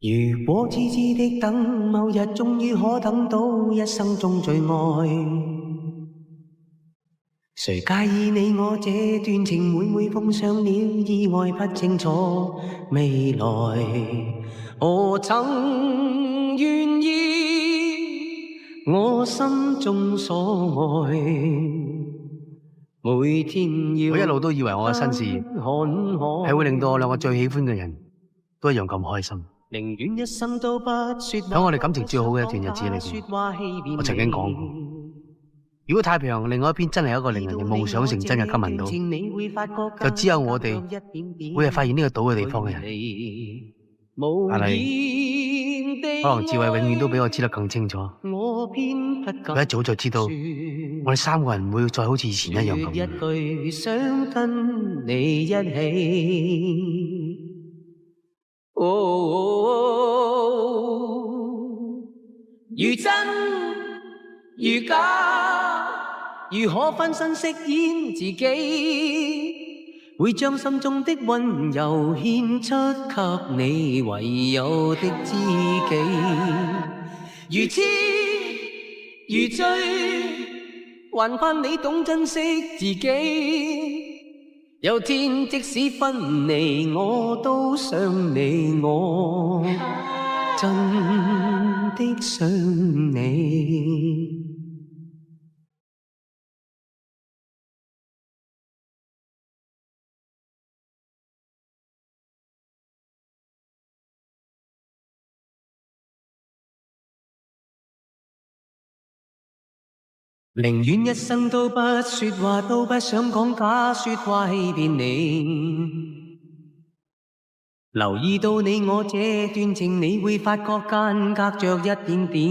如果痴痴的等，某日終於可等到一生中最愛。誰介意你我這段情會唔會碰上了意外，不清楚未來。我曾願意，我心中所愛，每天要我一路都以為我嘅新事業係會令到我兩個最喜歡嘅人都一樣咁開心。寧願一生都不說話。喺我哋感情最好嘅一段日子裏邊，我曾經講過，如果太平洋另外一邊真係有一個令人哋夢想成真嘅金銀島，就只有我哋每日發現呢個島嘅地方嘅人。但係可能智慧永遠都比我知得更清楚，佢一早就知道我哋三個人唔會再好似以前一樣咁。一句想跟你一起。如真如假，如可分身飾演自己，會將心中的溫柔獻出給你唯有的知己。如痴如醉，還盼你懂珍惜自己。有天即使分離，我都想你，我真的想你。寧願一生都不說話，都不想講假說話欺騙你。留意到你我這段情，你會發覺間隔着一點點距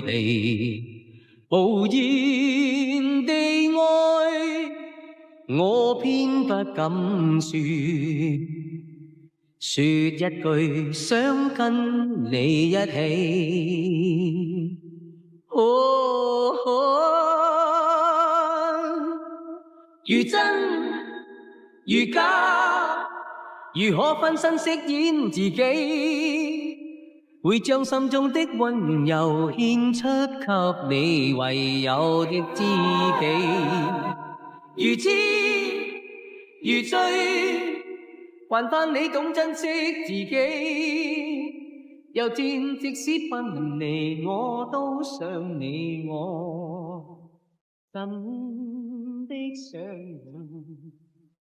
離。無言地愛，我偏不敢說，說一句想跟你一起。如真如假，如可分身飾演自己，會將心中的溫柔獻出給你唯有的知己。如痴如醉，還盼你懂珍惜自己。有天即使分離，我都想你，我真的想你。